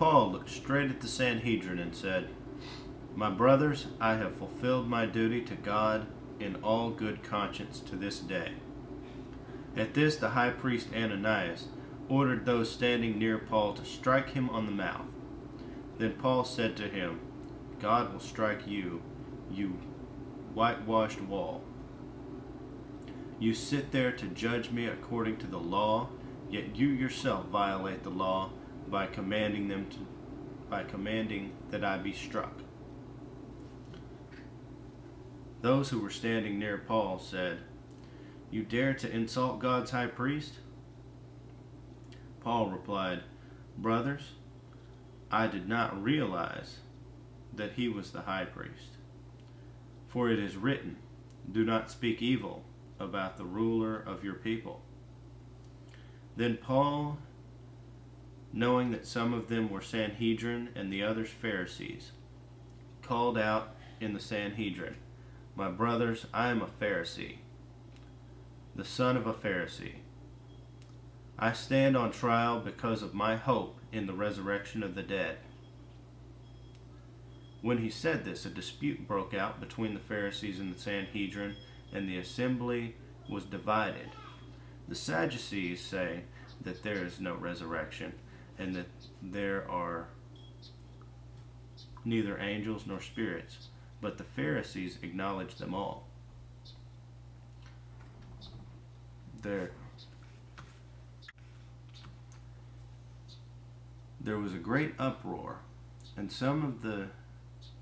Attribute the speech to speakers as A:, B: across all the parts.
A: Paul looked straight at the Sanhedrin and said, "My brothers, I have fulfilled my duty to God in all good conscience to this day." At this, the high priest Ananias ordered those standing near Paul to strike him on the mouth. Then Paul said to him, "God will strike you, you whitewashed wall. You sit there to judge me according to the law, yet you yourself violate the law by commanding that I be struck." Those who were standing near Paul said, "You dare to insult God's high priest?" Paul replied, "Brothers, I did not realize that he was the high priest. For it is written, 'Do not speak evil about the ruler of your people.'" Then Paul, knowing that some of them were Sanhedrin and the others Pharisees, called out in the Sanhedrin, "My brothers, I am a Pharisee, the son of a Pharisee. I stand on trial because of my hope in the resurrection of the dead." When he said this, a dispute broke out between the Pharisees and the Sanhedrin, and the assembly was divided. The Sadducees say that there is no resurrection, and that there are neither angels nor spirits, but the Pharisees acknowledge them all. There was a great uproar, and some of the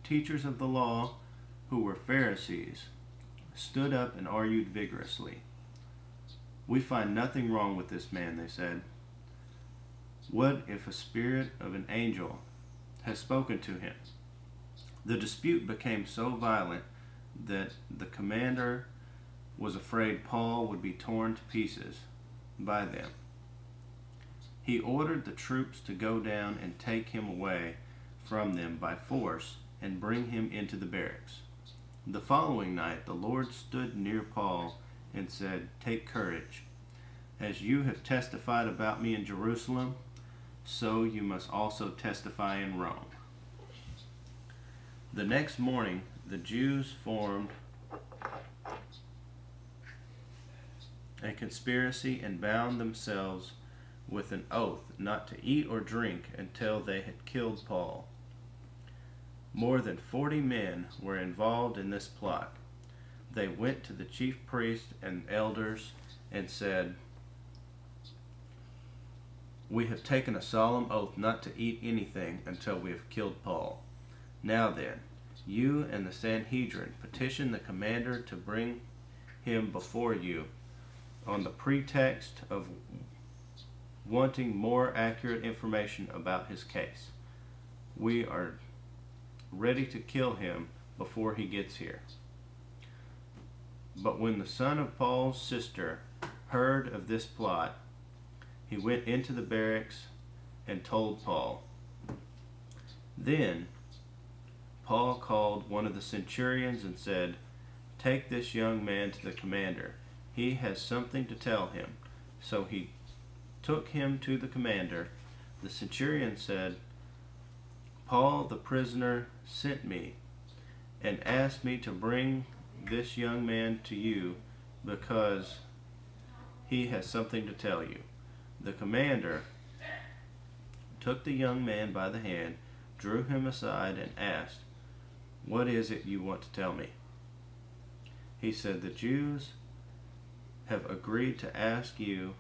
A: teachers of the law, who were Pharisees, stood up and argued vigorously. "We find nothing wrong with this man," they said. "What if a spirit of an angel has spoken to him?" The dispute became so violent that the commander was afraid Paul would be torn to pieces by them. He ordered the troops to go down and take him away from them by force and bring him into the barracks. The following night the Lord stood near Paul and said, "Take courage. As you have testified about me in Jerusalem, so you must also testify in Rome." The next morning the Jews formed a conspiracy and bound themselves with an oath not to eat or drink until they had killed Paul. More than 40 men were involved in this plot. They went to the chief priests and elders and said, "We have taken a solemn oath not to eat anything until we have killed Paul. Now then, you and the Sanhedrin petition the commander to bring him before you on the pretext of wanting more accurate information about his case. We are ready to kill him before he gets here." But when the son of Paul's sister heard of this plot, he went into the barracks and told Paul. Then Paul called one of the centurions and said, "Take this young man to the commander. He has something to tell him." So he took him to the commander. The centurion said, "Paul the prisoner sent me and asked me to bring this young man to you because he has something to tell you." The commander took the young man by the hand, drew him aside, and asked, "What is it you want to tell me?" He said, "The Jews have agreed to ask you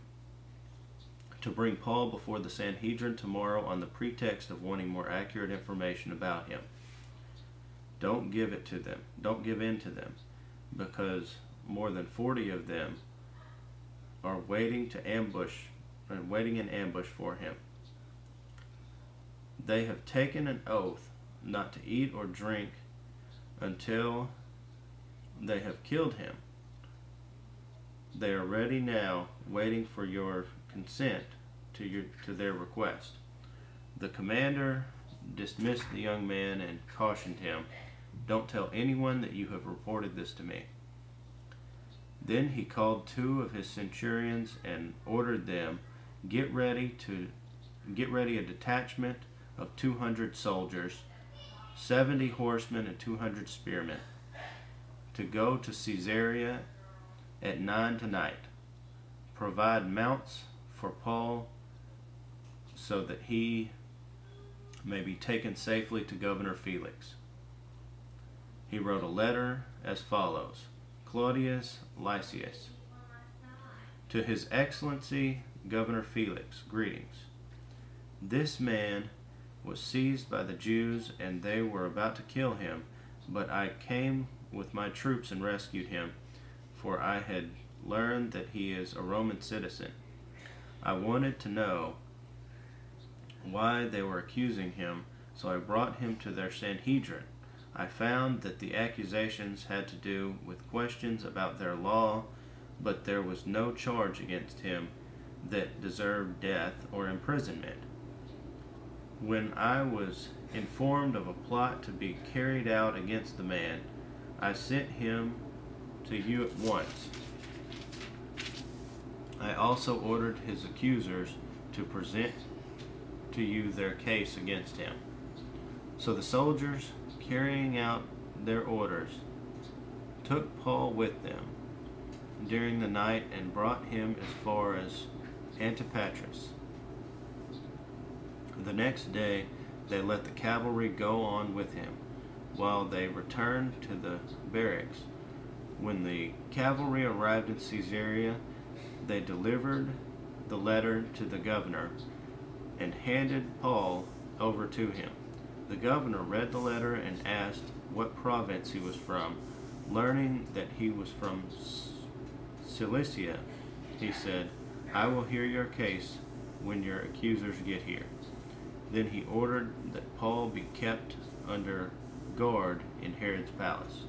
A: to bring Paul before the Sanhedrin tomorrow on the pretext of wanting more accurate information about him. Don't give it to them. Don't give in to them, because more than 40 of them are waiting in ambush for him. They have taken an oath not to eat or drink until they have killed him. They are ready now, waiting for your consent to their request." The commander dismissed the young man and cautioned him, "Don't tell anyone that you have reported this to me." Then he called 2 of his centurions and ordered them, get ready a detachment of 200 soldiers, 70 horsemen, and 200 spearmen, to go to Caesarea at 9 tonight. Provide mounts for Paul, so that he may be taken safely to Governor Felix. He wrote a letter as follows: Claudius Lysias, to His Excellency Governor Felix, greetings. This man was seized by the Jews, and they were about to kill him, but I came with my troops and rescued him, for I had learned that he is a Roman citizen. I wanted to know why they were accusing him, so I brought him to their Sanhedrin. I found that the accusations had to do with questions about their law, but there was no charge against him that deserved death or imprisonment. When I was informed of a plot to be carried out against the man, I sent him to you at once. I also ordered his accusers to present to you their case against him. So the soldiers, carrying out their orders, took Paul with them during the night and brought him as far as Antipatris. The next day they let the cavalry go on with him, while they returned to the barracks. When the cavalry arrived in Caesarea, they delivered the letter to the governor and handed Paul over to him. The governor read the letter and asked what province he was from. Learning that he was from Cilicia, he said, I will hear your case when your accusers get here. Then he ordered that Paul be kept under guard in Herod's palace.